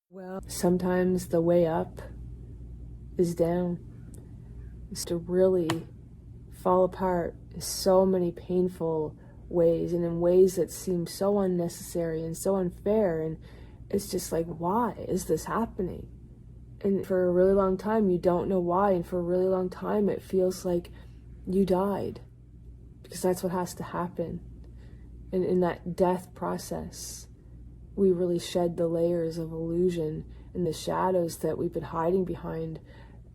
Well, sometimes the way up is down. Is to really fall apart in so many painful ways, and in ways that seem so unnecessary and so unfair, and it's just like, why is this happening? And for a really long time you don't know why, and for a really long time it feels like you died, because that's what has to happen. And in that death process we really shed the layers of illusion and the shadows that we've been hiding behind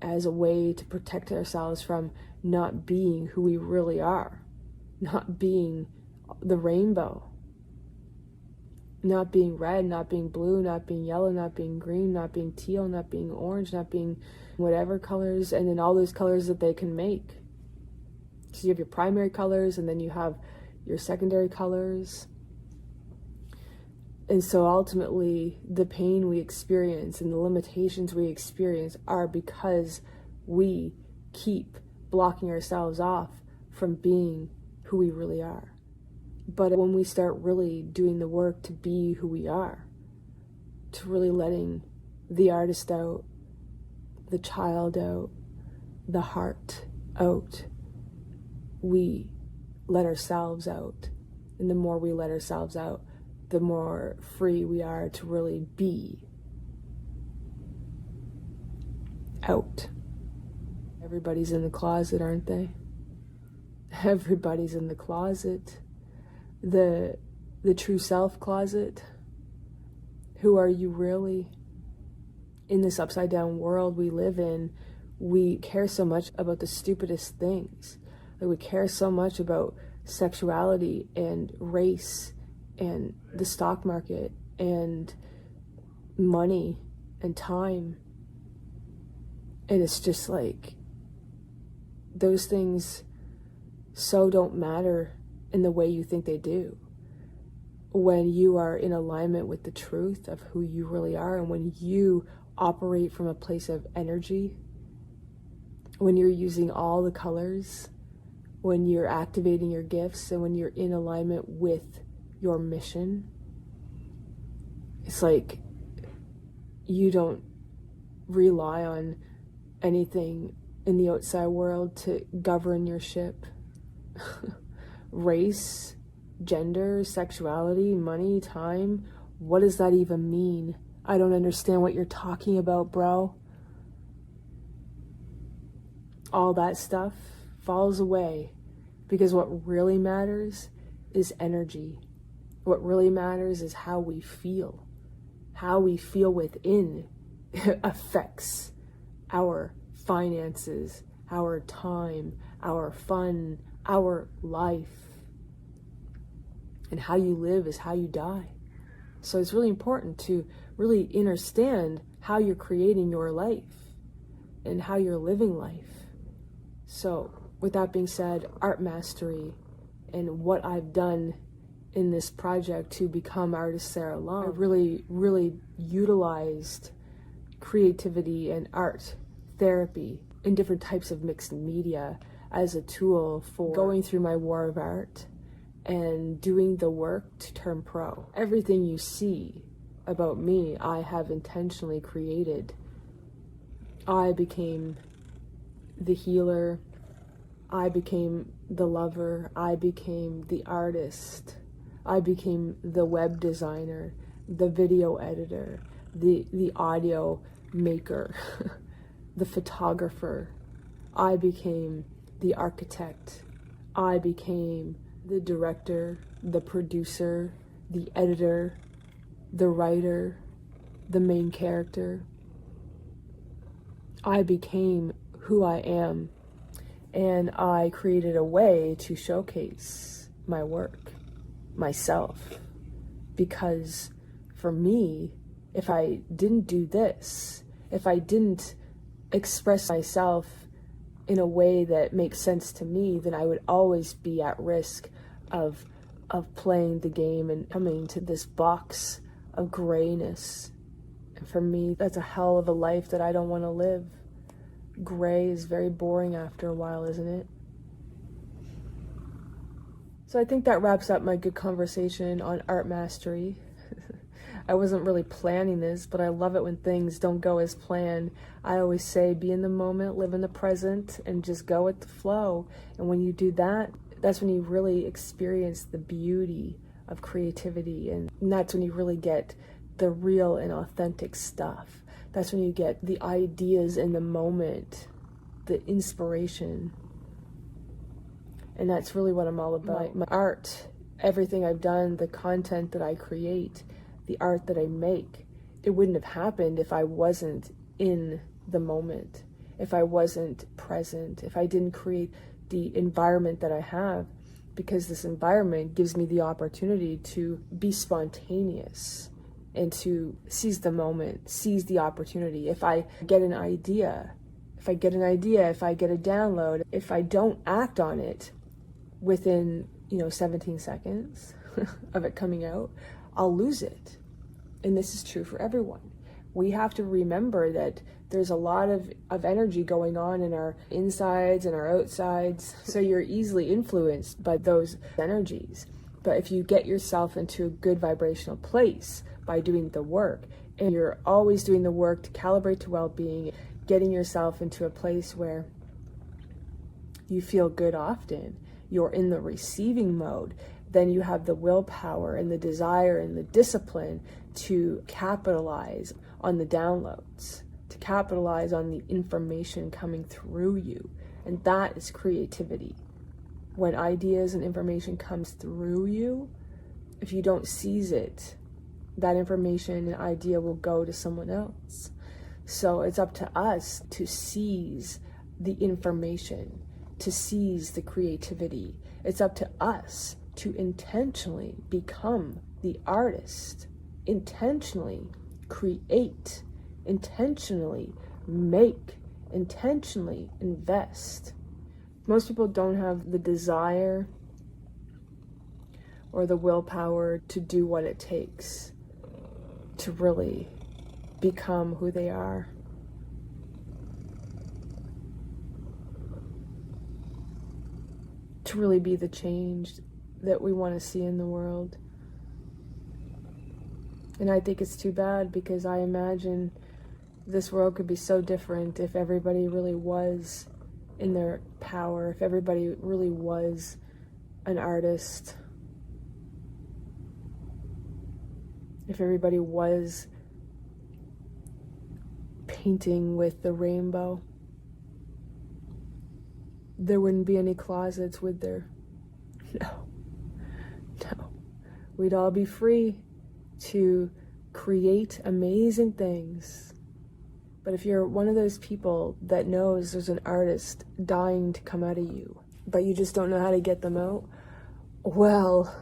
as a way to protect ourselves from not being who we really are, not being the rainbow, not being red, not being blue, not being yellow, not being green, not being teal, not being orange, not being whatever colors, and then all those colors that they can make. So you have your primary colors, and then you have your secondary colors. And so ultimately, the pain we experience and the limitations we experience are because we keep blocking ourselves off from being who we really are. But when we start really doing the work to be who we are, to really letting the artist out, the child out, the heart out, we let ourselves out. And the more we let ourselves out, the more free we are to really be out. Everybody's in the closet, aren't they? Everybody's in the closet. The true self closet. Who are you really? In this upside down world we live in, we care so much about the stupidest things. Like, we care so much about sexuality and race and the stock market and money and time. And it's just like, those things so don't matter in the way you think they do. When you are in alignment with the truth of who you really are, and when you operate from a place of energy, when you're using all the colors, when you're activating your gifts, and when you're in alignment with your mission, it's like you don't rely on anything in the outside world to govern your ship. Race, gender, sexuality, money, time, what does that even mean? I don't understand what you're talking about, bro. All that stuff falls away, because what really matters is energy. What really matters is how we feel. How we feel within affects our finances, our time, our fun, our life. And how you live is how you die. So it's really important to really understand how you're creating your life and how you're living life. So with that being said, art mastery and what I've done in this project to become Artist Sarah Long, I really utilized creativity and art therapy in different types of mixed media as a tool for going through my war of art and doing the work to turn pro. Everything you see about me, I have intentionally created. I became the healer, I became the lover, I became the artist, I became the web designer, the video editor, the audio maker, the photographer. I became the architect. I became the director, the producer, the editor, the writer, the main character. I became who I am, and I created a way to showcase my work, myself, because for me, if I didn't do this, if I didn't express myself in a way that makes sense to me, then I would always be at risk of playing the game and coming to this box of grayness. And for me, that's a hell of a life that I don't want to live. Gray is very boring after a while, isn't it? So I think that wraps up my good conversation on art mastery. I wasn't really planning this, but I love it when things don't go as planned. I always say, be in the moment, live in the present, and just go with the flow. And when you do that, that's when you really experience the beauty of creativity. And that's when you really get the real and authentic stuff. That's when you get the ideas in the moment, the inspiration. And that's really what I'm all about. My art, everything I've done, the content that I create, the art that I make, it wouldn't have happened if I wasn't in the moment, if I wasn't present, if I didn't create the environment that I have, because this environment gives me the opportunity to be spontaneous and to seize the moment, seize the opportunity. If I get an idea, if I get a download, if I don't act on it within, 17 seconds of it coming out, I'll lose it. And this is true for everyone. We have to remember that there's a lot of energy going on in our insides and our outsides. So you're easily influenced by those energies. But if you get yourself into a good vibrational place by doing the work, and you're always doing the work to calibrate to well-being, getting yourself into a place where you feel good often, you're in the receiving mode, then you have the willpower and the desire and the discipline to capitalize on the downloads, to capitalize on the information coming through you. And that is creativity. When ideas and information comes through you, if you don't seize it, that information and idea will go to someone else. So it's up to us to seize the information, to seize the creativity. It's up to us to intentionally become the artist, intentionally create, intentionally make, intentionally invest. Most people don't have the desire or the willpower to do what it takes to really become who they are. To really be the change that we want to see in the world. And I think it's too bad, because I imagine this world could be so different if everybody really was in their power, if everybody really was an artist, if everybody was painting with the rainbow. There wouldn't be any closets, would there? No. We'd all be free to create amazing things. But if you're one of those people that knows there's an artist dying to come out of you, but you just don't know how to get them out, well,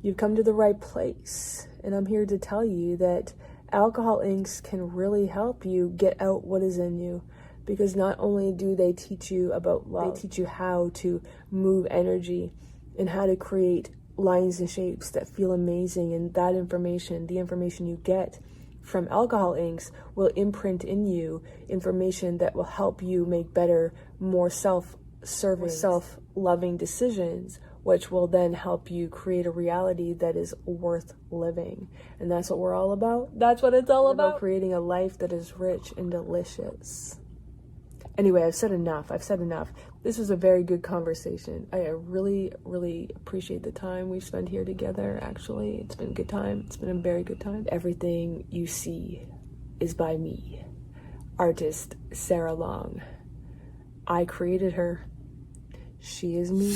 you've come to the right place. And I'm here to tell you that alcohol inks can really help you get out what is in you. Because not only do they teach you about love, they teach you how to move energy and how to create lines and shapes that feel amazing. And that information, the information you get from alcohol inks, will imprint in you information that will help you make better, more self-serving, self-loving decisions, which will then help you create a reality that is worth living. And that's what we're all about. That's what it's all about. Creating a life that is rich and delicious. Anyway, I've said enough. This was a very good conversation. I really, really appreciate the time we've spent here together, actually. It's been a good time. It's been a very good time. Everything you see is by me, artist Sarah Long. I created her. She is me.